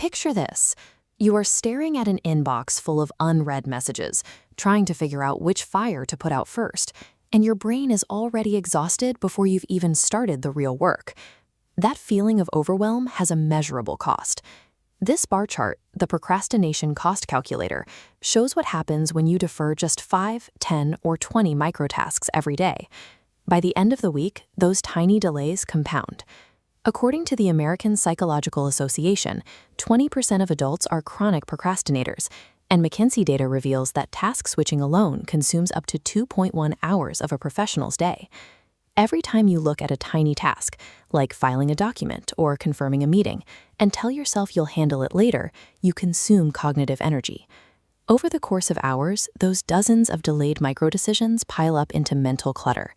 Picture this. You are staring at an inbox full of unread messages, trying to figure out which fire to put out first, and your brain is already exhausted before you've even started the real work. That feeling of overwhelm has a measurable cost. This bar chart, the procrastination cost calculator, shows what happens when you defer just 5, 10, or 20 microtasks every day. By the end of the week, those tiny delays compound. According to the American Psychological Association, 20% of adults are chronic procrastinators, and McKinsey data reveals that task switching alone consumes up to 2.1 hours of a professional's day. Every time you look at a tiny task, like filing a document or confirming a meeting, and tell yourself you'll handle it later, you consume cognitive energy. Over the course of hours, those dozens of delayed microdecisions pile up into mental clutter.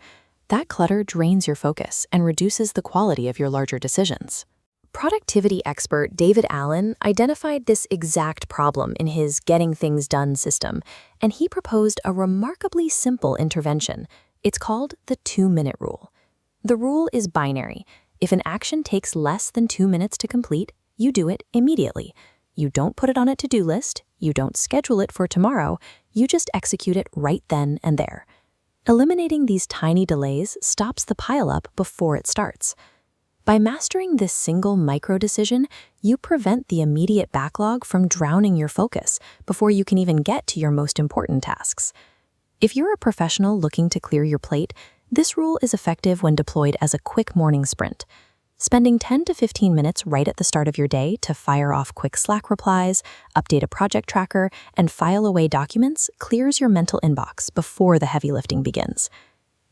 That clutter drains your focus and reduces the quality of your larger decisions. Productivity expert David Allen identified this exact problem in his Getting Things Done system, and he proposed a remarkably simple intervention. It's called the 2-minute rule. The rule is binary. If an action takes less than 2 minutes to complete, you do it immediately. You don't put it on a to-do list, you don't schedule it for tomorrow, you just execute it right then and there. Eliminating these tiny delays stops the pileup before it starts. By mastering this single micro-decision, you prevent the immediate backlog from drowning your focus before you can even get to your most important tasks. If you're a professional looking to clear your plate, this rule is effective when deployed as a quick morning sprint. Spending 10 to 15 minutes right at the start of your day to fire off quick Slack replies, update a project tracker, and file away documents clears your mental inbox before the heavy lifting begins.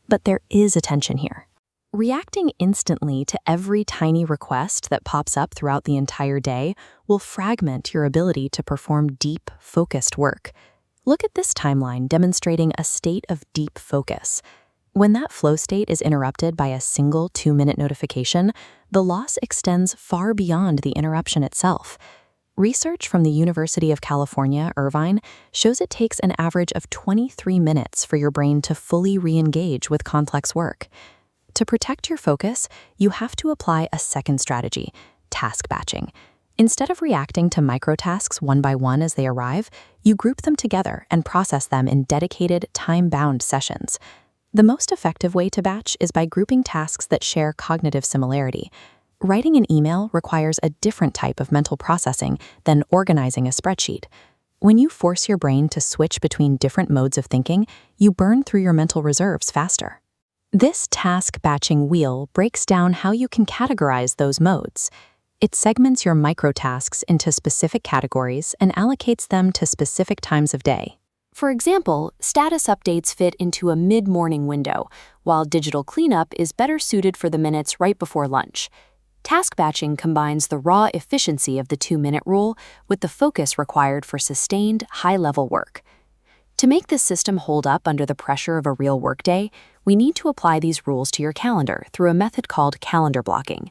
But there is a tension here. Reacting instantly to every tiny request that pops up throughout the entire day will fragment your ability to perform deep, focused work. Look at this timeline demonstrating a state of deep focus. When that flow state is interrupted by a single 2-minute notification, the loss extends far beyond the interruption itself. Research from the University of California, Irvine, shows it takes an average of 23 minutes for your brain to fully re-engage with complex work. To protect your focus, you have to apply a second strategy, task batching. Instead of reacting to microtasks one by one as they arrive, you group them together and process them in dedicated, time-bound sessions. The most effective way to batch is by grouping tasks that share cognitive similarity. Writing an email requires a different type of mental processing than organizing a spreadsheet. When you force your brain to switch between different modes of thinking, you burn through your mental reserves faster. This task batching wheel breaks down how you can categorize those modes. It segments your microtasks into specific categories and allocates them to specific times of day. For example, status updates fit into a mid-morning window, while digital cleanup is better suited for the minutes right before lunch. Task batching combines the raw efficiency of the 2-minute rule with the focus required for sustained, high-level work. To make this system hold up under the pressure of a real workday, we need to apply these rules to your calendar through a method called calendar blocking.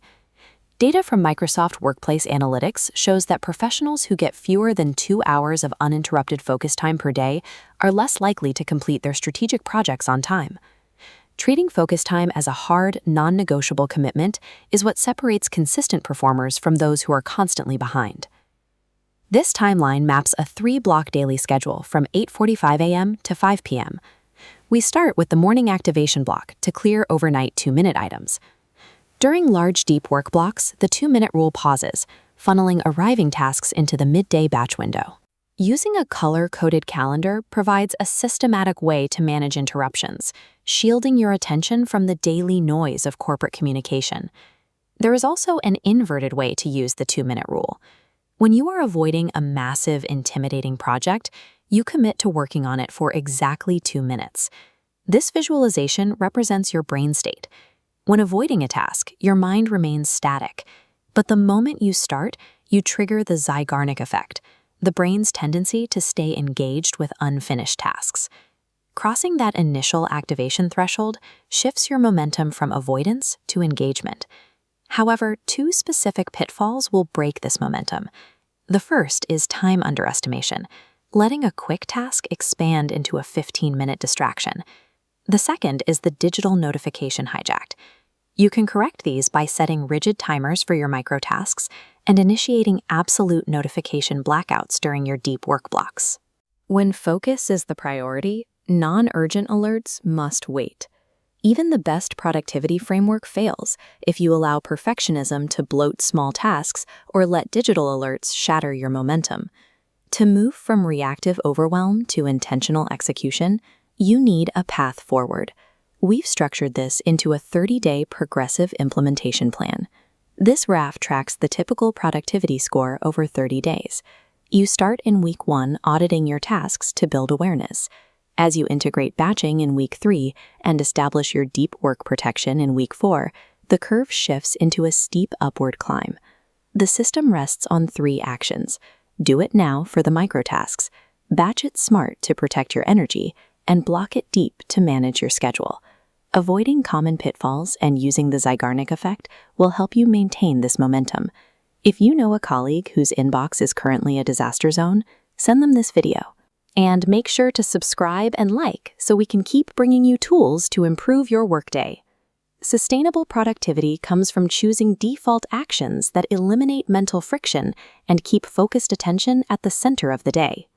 Data from Microsoft Workplace Analytics shows that professionals who get fewer than 2 hours of uninterrupted focus time per day are less likely to complete their strategic projects on time. Treating focus time as a hard, non-negotiable commitment is what separates consistent performers from those who are constantly behind. This timeline maps a 3-block daily schedule from 8:45 a.m. to 5 p.m. We start with the morning activation block to clear overnight 2-minute items. During large, deep work blocks, the 2-minute rule pauses, funneling arriving tasks into the midday batch window. Using a color-coded calendar provides a systematic way to manage interruptions, shielding your attention from the daily noise of corporate communication. There is also an inverted way to use the 2-minute rule. When you are avoiding a massive, intimidating project, you commit to working on it for exactly 2 minutes. This visualization represents your brain state. When avoiding a task, your mind remains static. But the moment you start, you trigger the Zeigarnik effect, the brain's tendency to stay engaged with unfinished tasks. Crossing that initial activation threshold shifts your momentum from avoidance to engagement. However, 2 specific pitfalls will break this momentum. The first is time underestimation, letting a quick task expand into a 15-minute distraction. The second is the digital notification hijack. You can correct these by setting rigid timers for your microtasks and initiating absolute notification blackouts during your deep work blocks. When focus is the priority, non-urgent alerts must wait. Even the best productivity framework fails if you allow perfectionism to bloat small tasks or let digital alerts shatter your momentum. To move from reactive overwhelm to intentional execution, you need a path forward. We've structured this into a 30-day progressive implementation plan. This RAF tracks the typical productivity score over 30 days. You start in week 1 auditing your tasks to build awareness. As you integrate batching in week 3 and establish your deep work protection in week 4, the curve shifts into a steep upward climb. The system rests on 3 actions. Do it now for the microtasks, batch it smart to protect your energy, and block it deep to manage your schedule. Avoiding common pitfalls and using the Zeigarnik effect will help you maintain this momentum. If you know a colleague whose inbox is currently a disaster zone, send them this video. And make sure to subscribe and like so we can keep bringing you tools to improve your workday. Sustainable productivity comes from choosing default actions that eliminate mental friction and keep focused attention at the center of the day.